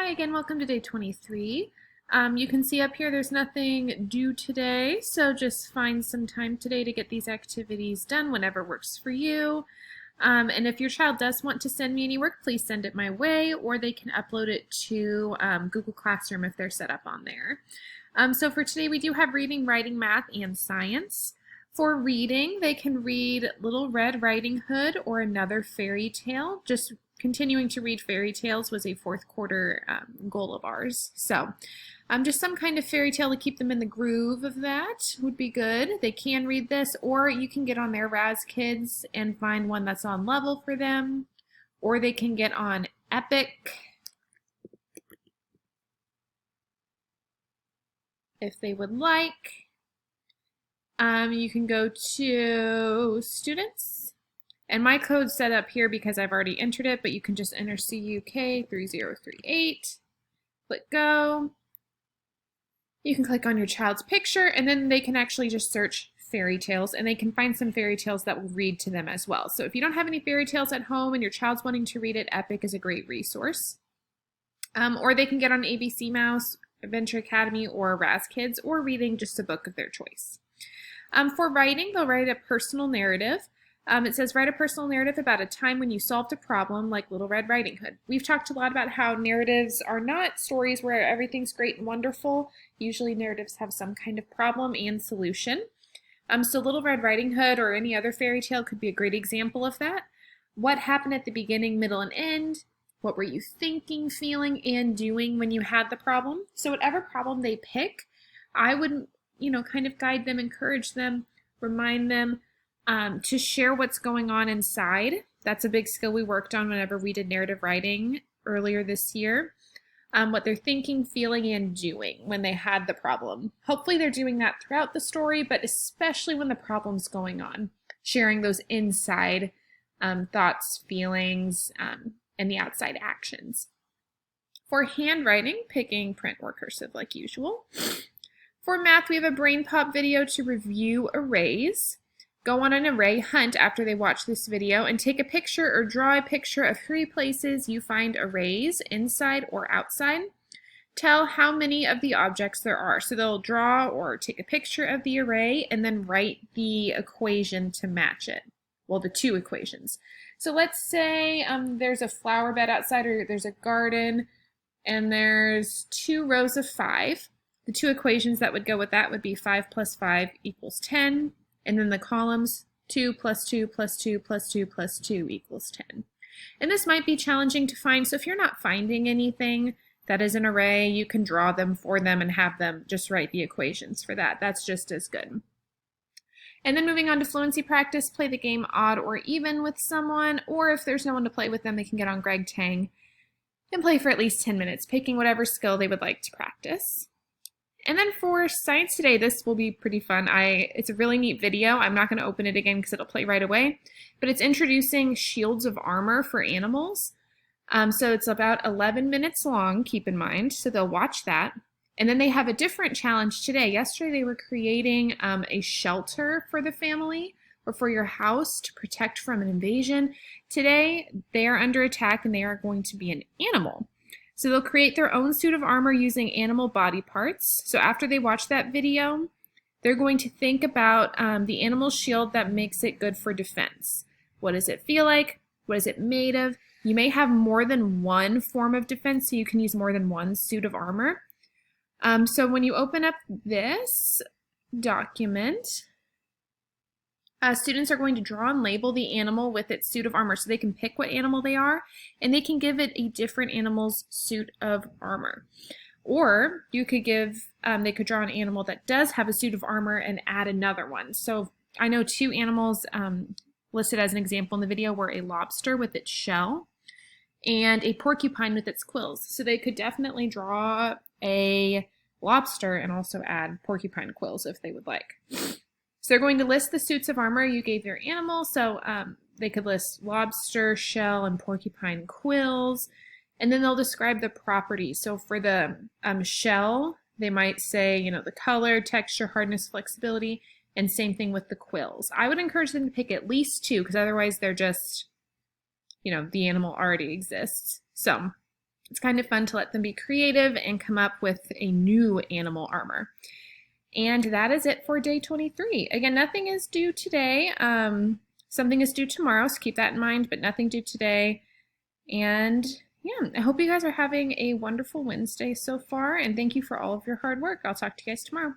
Hi again, welcome to day 23. You can see up here there's nothing due today, so just find some time today to get these activities done whenever works for you. And if your child does want to send me any work, please send it my way, or they can upload it to Google Classroom if they're set up on there. So for today we do have reading, writing, math, and science. For reading, they can read Little Red Riding Hood or Another Fairy Tale. Just continuing to read fairy tales was a fourth quarter goal of ours. So just some kind of fairy tale to keep them in the groove of that would be good. They can read this, or you can get on their Raz Kids and find one that's on level for them, or they can get on Epic if they would like. You can go to students, and my code's set up here because I've already entered it, but you can just enter CUK 3038, click go. You can click on your child's picture, and then they can actually just search fairy tales, and they can find some fairy tales that will read to them as well. So if you don't have any fairy tales at home and your child's wanting to read it, Epic is a great resource. Or they can get on ABC Mouse, Adventure Academy, or Raz Kids, or reading just a book of their choice. For writing, they'll write a personal narrative. It says, write a personal narrative about a time when you solved a problem, like Little Red Riding Hood. We've talked a lot about how narratives are not stories where everything's great and wonderful. Usually narratives have some kind of problem and solution. So Little Red Riding Hood or any other fairy tale could be a great example of that. What happened at the beginning, middle, and end? What were you thinking, feeling, and doing when you had the problem? So whatever problem they pick, I would kind of guide them, encourage them, remind them to share what's going on inside. That's a big skill we worked on whenever we did narrative writing earlier this year. What they're thinking, feeling, and doing when they had the problem. Hopefully they're doing that throughout the story, but especially when the problem's going on. Sharing those inside thoughts, feelings, and the outside actions. For handwriting, picking print or cursive like usual. For math, we have a Brain Pop video to review arrays. Go on an array hunt after they watch this video and take a picture or draw a picture of 3 places you find arrays, inside or outside. Tell how many of the objects there are. So they'll draw or take a picture of the array and then write the equation to match it. Well, the 2 equations. So let's say there's a flower bed outside, or there's a garden, and there's 2 rows of 5. The 2 equations that would go with that would be 5 plus 5 equals 10. And then the columns, 2 plus 2 plus 2 plus 2 plus 2 equals 10. And this might be challenging to find, so if you're not finding anything that is an array, you can draw them for them and have them just write the equations for that. That's just as good. And then moving on to fluency practice, play the game odd or even with someone, or if there's no one to play with them, they can get on Greg Tang and play for at least 10 minutes, picking whatever skill they would like to practice. And then for science today, this will be pretty fun. It's a really neat video. I'm not going to open it again because it'll play right away. But it's introducing shields of armor for animals. So it's about 11 minutes long, keep in mind. So they'll watch that. And then they have a different challenge today. Yesterday they were creating a shelter for the family or for your house to protect from an invasion. Today they are under attack and they are going to be an animal. So they'll create their own suit of armor using animal body parts. So after they watch that video, they're going to think about the animal shield that makes it good for defense. What does it feel like? What is it made of? You may have more than one form of defense, so you can use more than one suit of armor. So when you open up this document, students are going to draw and label the animal with its suit of armor, so they can pick what animal they are, and they can give it a different animal's suit of armor. Or you could give, they could draw an animal that does have a suit of armor and add another one. So I know 2 animals listed as an example in the video were a lobster with its shell and a porcupine with its quills. So they could definitely draw a lobster and also add porcupine quills if they would like. So they're going to list the suits of armor you gave their animal. So they could list lobster, shell, and porcupine quills. And then they'll describe the properties. So for the shell, they might say, the color, texture, hardness, flexibility, and same thing with the quills. I would encourage them to pick at least 2 because otherwise they're just, the animal already exists. So It's kind of fun to let them be creative and come up with a new animal armor. And that is it for day 23. Again, nothing is due today. Something is due tomorrow, so keep that in mind, but nothing due today. And yeah, I hope you guys are having a wonderful Wednesday so far, and thank you for all of your hard work. I'll talk to you guys tomorrow.